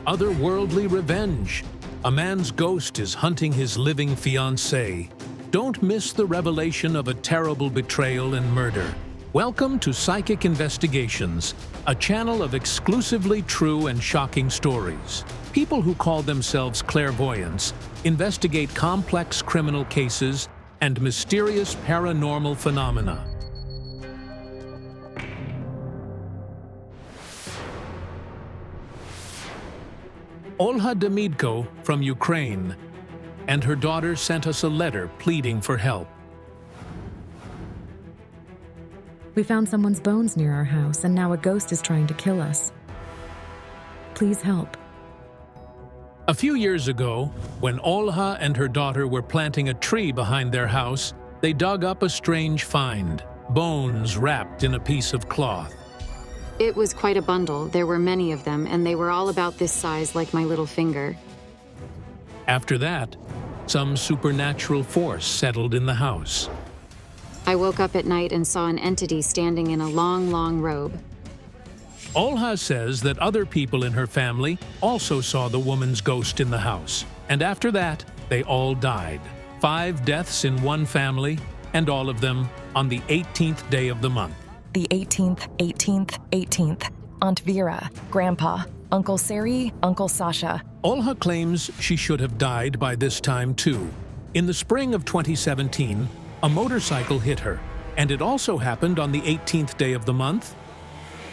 otherworldly revenge. A man's ghost is hunting his living fiancé. Don't miss the revelation of a terrible betrayal and murder. Welcome to Psychic Investigations, a channel of exclusively true and shocking stories. People who call themselves clairvoyants investigate complex criminal cases and mysterious paranormal phenomena. Olha Demydko from Ukraine and her daughter sent us a letter pleading for help. We found someone's bones near our house, and now a ghost is trying to kill us. Please help. A few years ago, when Olha and her daughter were planting a tree behind their house, they dug up a strange find, bones wrapped in a piece of cloth. It was quite a bundle. There were many of them, and they were all about this size, like my little finger. After that, some supernatural force settled in the house. I woke up at night and saw an entity standing in a long, long robe. Olha says that other people in her family also saw the woman's ghost in the house, and after that, they all died. 5 deaths in one family, and all of them on the 18th day of the month. The 18th. Aunt Vera, Grandpa, Uncle Sari, Uncle Sasha. Olha claims she should have died by this time too. In the spring of 2017, a motorcycle hit her, and it also happened on the 18th day of the month.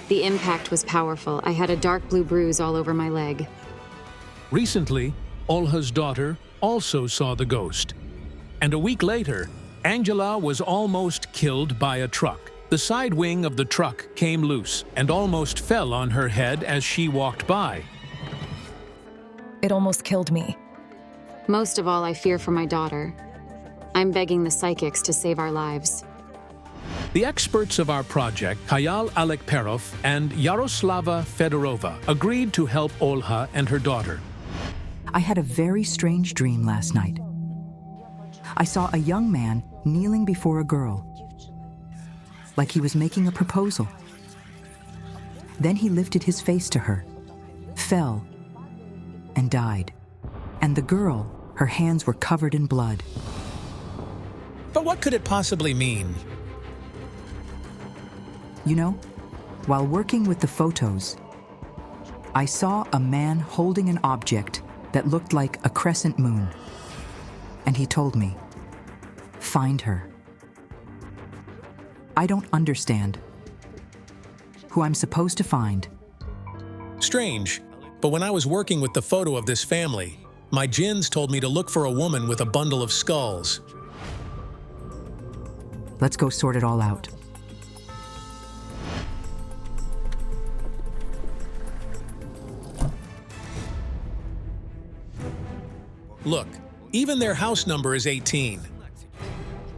The impact was powerful. I had a dark blue bruise all over my leg. Recently, Olha's daughter also saw the ghost. And a week later, Angela was almost killed by a truck. The side wing of the truck came loose and almost fell on her head as she walked by. It almost killed me. Most of all, I fear for my daughter. I'm begging the psychics to save our lives. The experts of our project, Kayal Alekperov and Yaroslava Fedorova, agreed to help Olha and her daughter. I had a very strange dream last night. I saw a young man kneeling before a girl, like he was making a proposal. Then he lifted his face to her, fell, and died. And the girl, her hands were covered in blood. But what could it possibly mean? You know, while working with the photos, I saw a man holding an object that looked like a crescent moon. And he told me, find her. I don't understand who I'm supposed to find. Strange, but when I was working with the photo of this family, my jinns told me to look for a woman with a bundle of skulls. Let's go sort it all out. Look, even their house number is 18.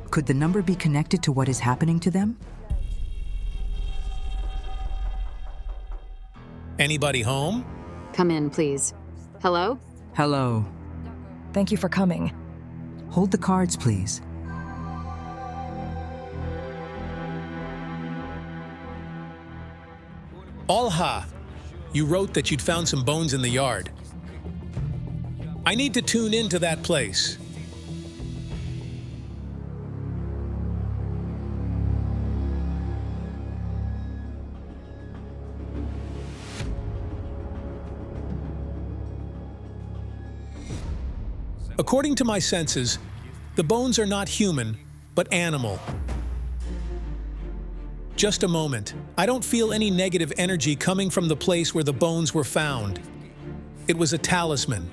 Could the number be connected to what is happening to them? Anybody home? Come in, please. Hello? Hello. Thank you for coming. Hold the cards, please. Olha, you wrote that you'd found some bones in the yard. I need to tune into that place. According to my senses, the bones are not human, but animal. Just a moment. I don't feel any negative energy coming from the place where the bones were found. It was a talisman.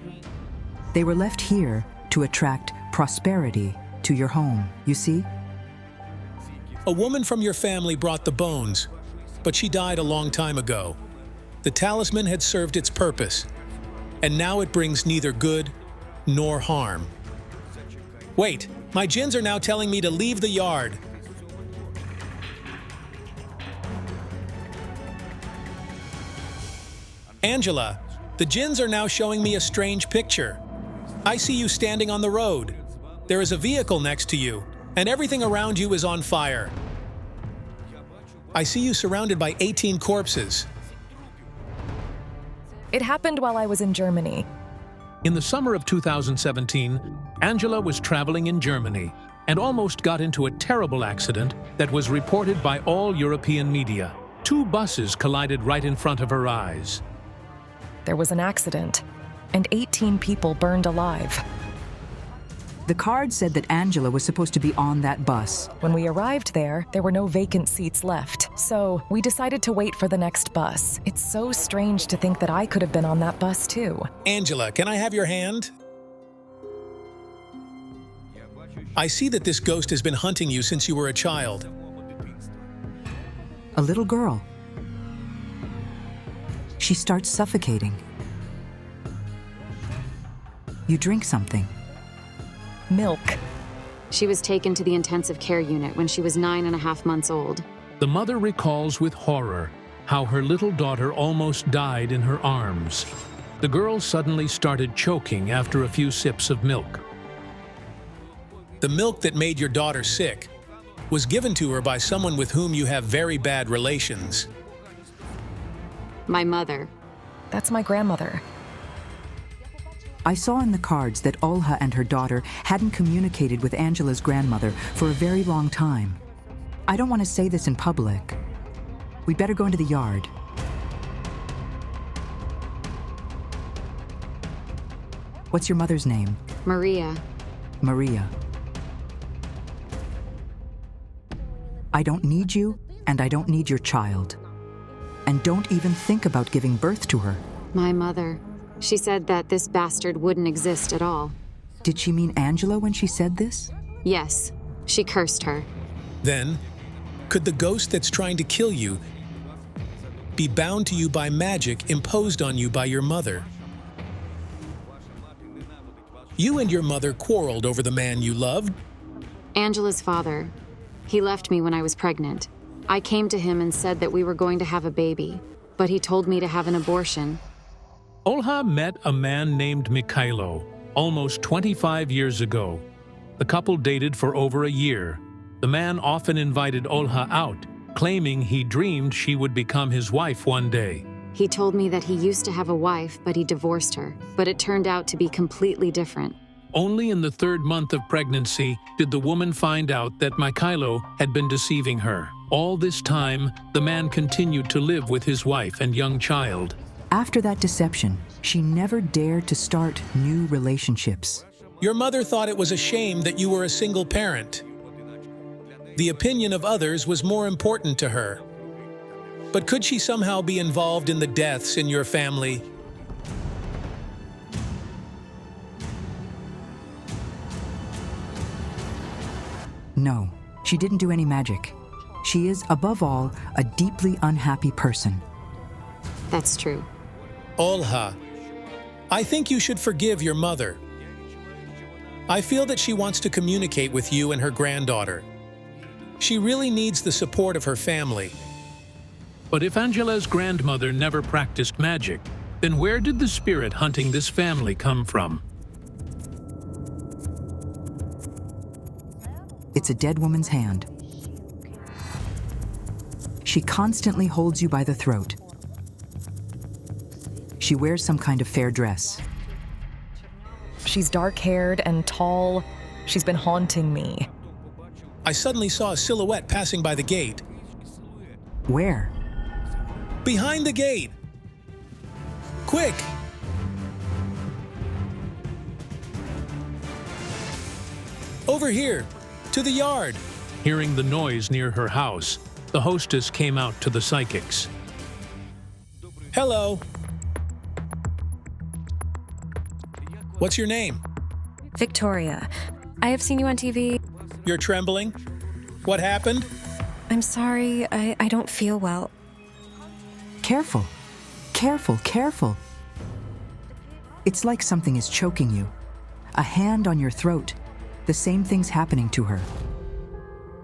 They were left here to attract prosperity to your home, you see? A woman from your family brought the bones, but she died a long time ago. The talisman had served its purpose, and now it brings neither good nor harm. Wait, my jinns are now telling me to leave the yard. Angela, the jinns are now showing me a strange picture. I see you standing on the road. There is a vehicle next to you, and everything around you is on fire. I see you surrounded by 18 corpses. It happened while I was in Germany. In the summer of 2017, Angela was traveling in Germany and almost got into a terrible accident that was reported by all European media. 2 buses collided right in front of her eyes. There was an accident, and 18 people burned alive. The card said that Angela was supposed to be on that bus. When we arrived there were no vacant seats left, so we decided to wait for the next bus. It's so strange to think that I could have been on that bus too. Angela, can I have your hand? I see that this ghost has been hunting you since you were a child. A little girl. She starts suffocating. You drink something. Milk. She was taken to the intensive care unit when she was 9.5 months old. The mother recalls with horror how her little daughter almost died in her arms. The girl suddenly started choking after a few sips of milk. The milk that made your daughter sick was given to her by someone with whom you have very bad relations. My mother. That's my grandmother. I saw in the cards that Olha and her daughter hadn't communicated with Angela's grandmother for a very long time. I don't want to say this in public. We better go into the yard. What's your mother's name? Maria. Maria. I don't need you, and I don't need your child. And don't even think about giving birth to her. My mother. She said that this bastard wouldn't exist at all. Did she mean Angela when she said this? Yes, she cursed her. Then, could the ghost that's trying to kill you be bound to you by magic imposed on you by your mother? You and your mother quarreled over the man you loved. Angela's father. He left me when I was pregnant. I came to him and said that we were going to have a baby, but he told me to have an abortion. Olha met a man named Mikhailo almost 25 years ago. The couple dated for over a year. The man often invited Olha out, claiming he dreamed she would become his wife one day. He told me that he used to have a wife, but he divorced her. But it turned out to be completely different. Only in the 3rd month of pregnancy did the woman find out that Mikhailo had been deceiving her. All this time, the man continued to live with his wife and young child. After that deception, she never dared to start new relationships. Your mother thought it was a shame that you were a single parent. The opinion of others was more important to her. But could she somehow be involved in the deaths in your family? No, she didn't do any magic. She is, above all, a deeply unhappy person. That's true. Olha, I think you should forgive your mother. I feel that she wants to communicate with you and her granddaughter. She really needs the support of her family. But if Angela's grandmother never practiced magic, then where did the spirit hunting this family come from? It's a dead woman's hand. She constantly holds you by the throat. She wears some kind of fair dress. She's dark-haired and tall. She's been haunting me. I suddenly saw a silhouette passing by the gate. Where? Behind the gate! Quick! Over here, to the yard. Hearing the noise near her house, the hostess came out to the psychics. Hello. What's your name? Victoria. I have seen you on TV. You're trembling? What happened? I'm sorry, I don't feel well. Careful. Careful, careful. It's like something is choking you. A hand on your throat. The same thing's happening to her.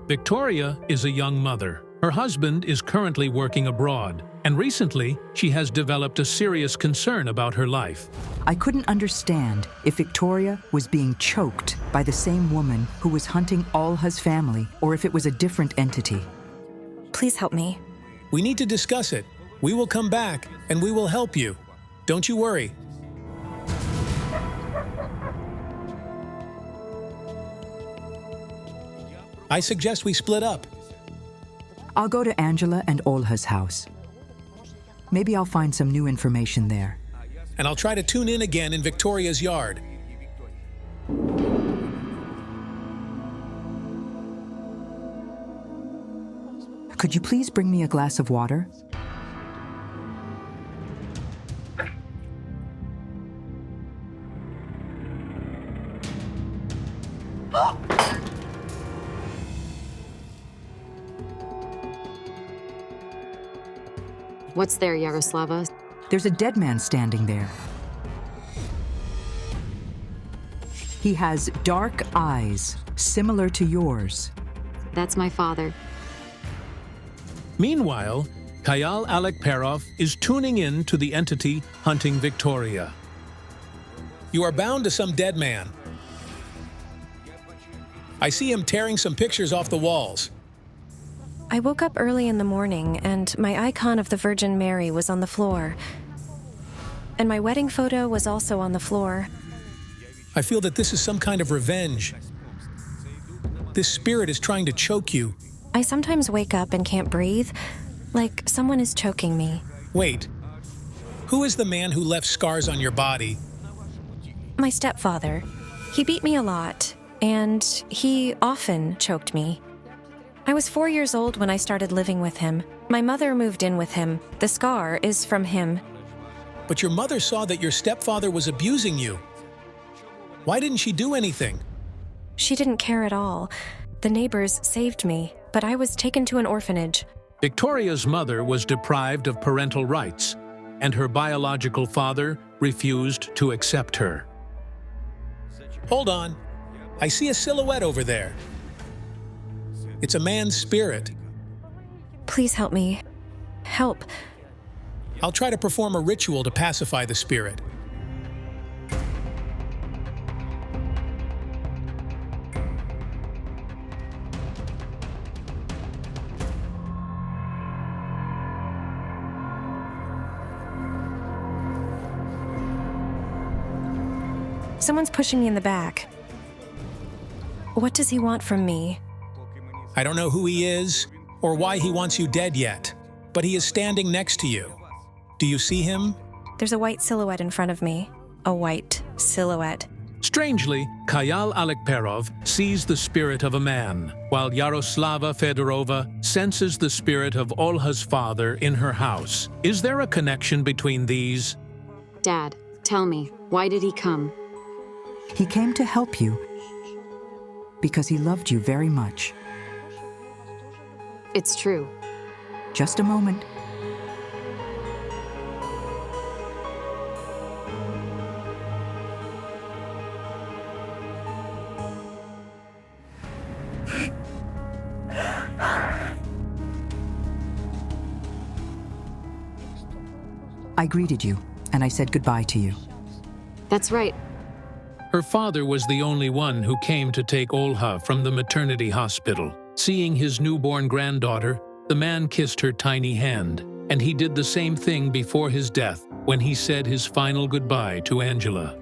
Victoria is a young mother. Her husband is currently working abroad, and recently she has developed a serious concern about her life. I couldn't understand if Victoria was being choked by the same woman who was hunting Olha's family, or if it was a different entity. Please help me. We need to discuss it. We will come back and we will help you. Don't you worry. I suggest we split up. I'll go to Angela and Olha's house. Maybe I'll find some new information there. And I'll try to tune in again in Victoria's yard. Could you please bring me a glass of water? What's there, Yaroslava? There's a dead man standing there. He has dark eyes, similar to yours. That's my father. Meanwhile, Kayal Alekperov is tuning in to the entity hunting Victoria. You are bound to some dead man. I see him tearing some pictures off the walls. I woke up early in the morning and my icon of the Virgin Mary was on the floor. And my wedding photo was also on the floor. I feel that this is some kind of revenge. This spirit is trying to choke you. I sometimes wake up and can't breathe, like someone is choking me. Wait, who is the man who left scars on your body? My stepfather. He beat me a lot, and he often choked me. I was 4 years old when I started living with him. My mother moved in with him. The scar is from him. But your mother saw that your stepfather was abusing you. Why didn't she do anything? She didn't care at all. The neighbors saved me, but I was taken to an orphanage. Victoria's mother was deprived of parental rights, and her biological father refused to accept her. Hold on. I see a silhouette over there. It's a man's spirit. Please help me. Help. I'll try to perform a ritual to pacify the spirit. Someone's pushing me in the back. What does he want from me? I don't know who he is or why he wants you dead yet, but he is standing next to you. Do you see him? There's a white silhouette in front of me. A white silhouette. Strangely, Kayal Alekperov sees the spirit of a man, while Yaroslava Fedorova senses the spirit of Olha's father in her house. Is there a connection between these? Dad, tell me, why did he come? He came to help you because he loved you very much. It's true. Just a moment. I greeted you, and I said goodbye to you. That's right. Her father was the only one who came to take Olha from the maternity hospital. Seeing his newborn granddaughter, the man kissed her tiny hand, and he did the same thing before his death when he said his final goodbye to Angela.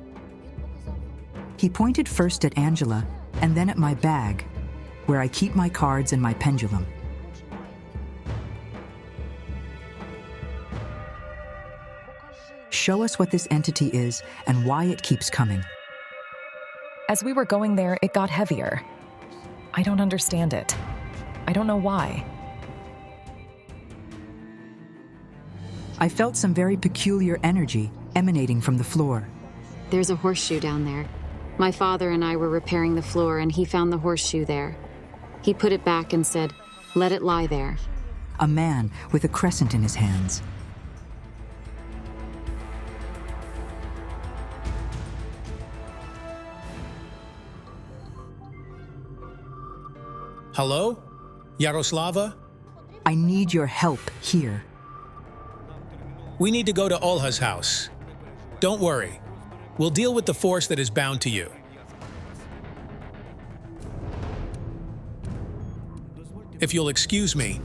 He pointed first at Angela and then at my bag, where I keep my cards and my pendulum. Show us what this entity is and why it keeps coming. As we were going there, it got heavier. I don't understand it. I don't know why. I felt some very peculiar energy emanating from the floor. There's a horseshoe down there. My father and I were repairing the floor and he found the horseshoe there. He put it back and said, "Let it lie there." A man with a crescent in his hands. Hello? Yaroslava? I need your help here. We need to go to Olha's house. Don't worry. We'll deal with the force that is bound to you. If you'll excuse me.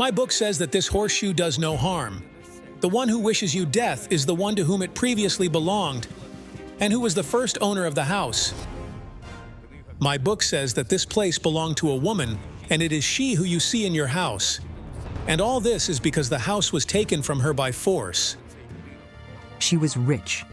My book says that this horseshoe does no harm. The one who wishes you death is the one to whom it previously belonged and who was the first owner of the house. My book says that this place belonged to a woman, and it is she who you see in your house. And all this is because the house was taken from her by force. She was rich.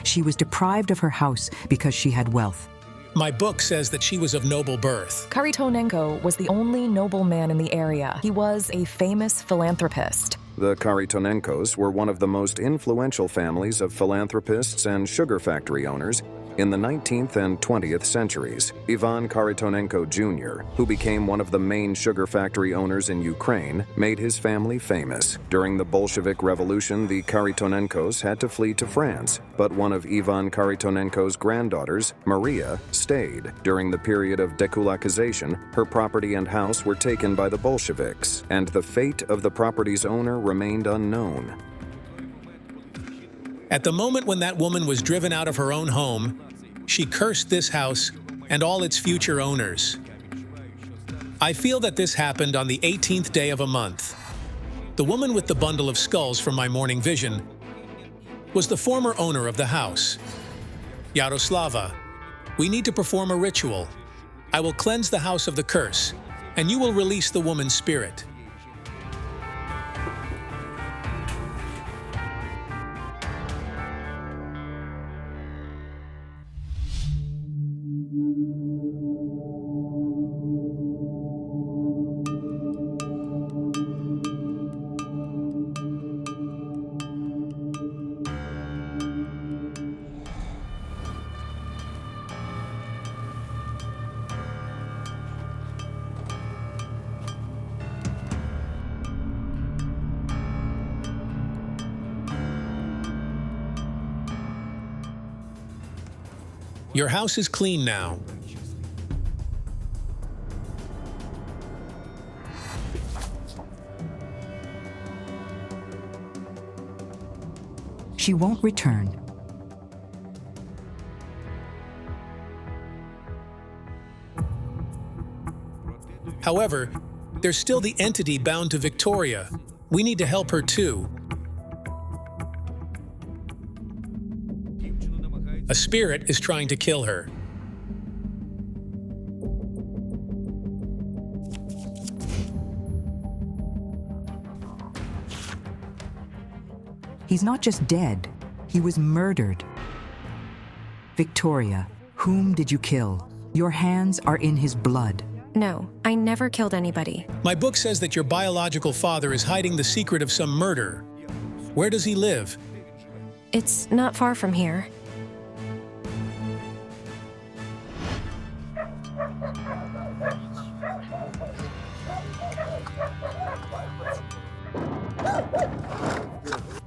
She was deprived of her house because she had wealth. My book says that she was of noble birth. Karitonenko was the only nobleman in the area. He was a famous philanthropist. The Karitonenkos were one of the most influential families of philanthropists and sugar factory owners in the 19th and 20th centuries. Ivan Karitonenko Jr., who became one of the main sugar factory owners in Ukraine, made his family famous. During the Bolshevik Revolution, the Karitonenkos had to flee to France, but one of Ivan Karitonenko's granddaughters, Maria, stayed. During the period of dekulakization, her property and house were taken by the Bolsheviks, and the fate of the property's owner remained unknown. At the moment when that woman was driven out of her own home, she cursed this house and all its future owners. I feel that this happened on the 18th day of a month. The woman with the bundle of skulls from my morning vision was the former owner of the house. Yaroslava, we need to perform a ritual. I will cleanse the house of the curse, and you will release the woman's spirit. Your house is clean now. She won't return. However, there's still the entity bound to Victoria. We need to help her too. A spirit is trying to kill her. He's not just dead, he was murdered. Victoria, whom did you kill? Your hands are in his blood. No, I never killed anybody. My book says that your biological father is hiding the secret of some murder. Where does he live? It's not far from here.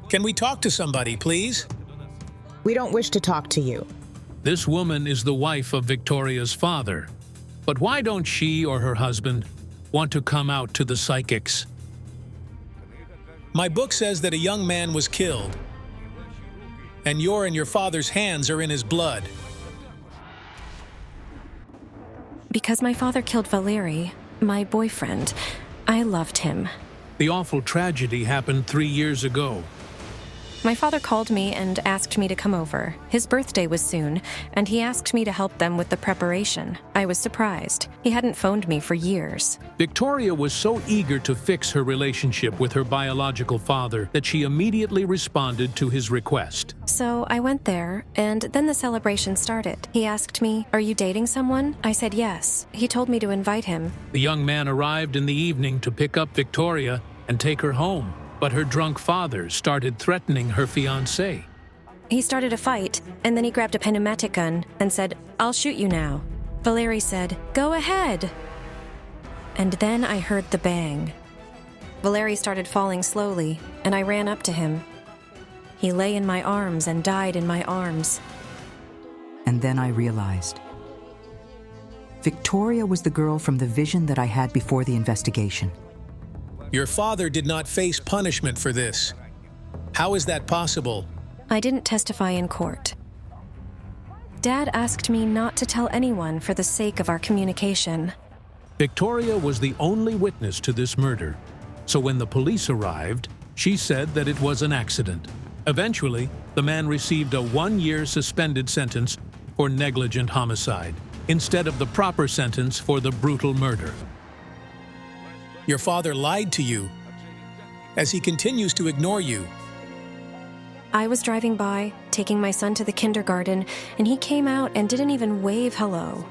Can we talk to somebody, please? We don't wish to talk to you. This woman is the wife of Victoria's father. But why don't she or her husband want to come out to the psychics? My book says that a young man was killed, and your father's hands are in his blood. Because my father killed Valery, my boyfriend, I loved him. The awful tragedy happened 3 years ago. My father called me and asked me to come over. His birthday was soon, and he asked me to help them with the preparation. I was surprised. He hadn't phoned me for years. Victoria was so eager to fix her relationship with her biological father that she immediately responded to his request. So I went there, and then the celebration started. He asked me, "Are you dating someone?" I said yes. He told me to invite him. The young man arrived in the evening to pick up Victoria and take her home, but her drunk father started threatening her fiancé. He started a fight, and then he grabbed a pneumatic gun and said, "I'll shoot you now." Valery said, "Go ahead." And then I heard the bang. Valery started falling slowly, and I ran up to him. He lay in my arms and died in my arms. And then I realized. Victoria was the girl from the vision that I had before the investigation. Your father did not face punishment for this. How is that possible? I didn't testify in court. Dad asked me not to tell anyone for the sake of our communication. Victoria was the only witness to this murder. So when the police arrived, she said that it was an accident. Eventually, the man received a 1-year suspended sentence for negligent homicide, instead of the proper sentence for the brutal murder. Your father lied to you, as he continues to ignore you. I was driving by, taking my son to the kindergarten, and he came out and didn't even wave hello.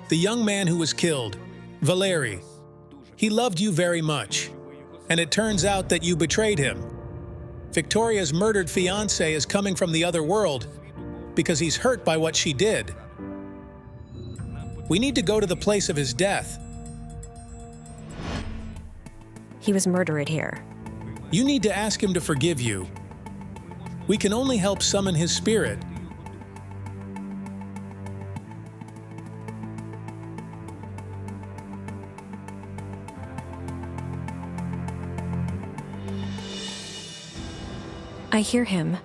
The young man who was killed, Valeri, he loved you very much, and it turns out that you betrayed him. Victoria's murdered fiancé is coming from the other world because he's hurt by what she did. We need to go to the place of his death. He was murdered here. You need to ask him to forgive you. We can only help summon his spirit. I hear him.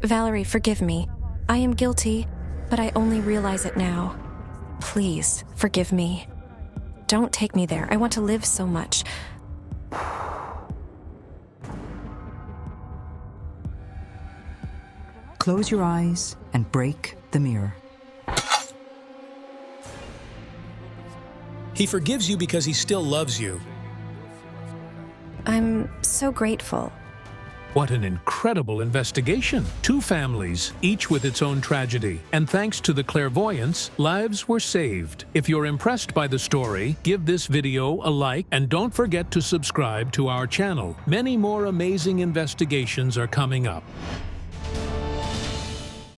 Valerie, forgive me. I am guilty, but I only realize it now. Please, forgive me. Don't take me there. I want to live so much. Close your eyes and break the mirror. He forgives you because he still loves you. I'm so grateful. What an incredible investigation. 2 families, each with its own tragedy. And thanks to the clairvoyance, lives were saved. If you're impressed by the story, give this video a like and don't forget to subscribe to our channel. Many more amazing investigations are coming up.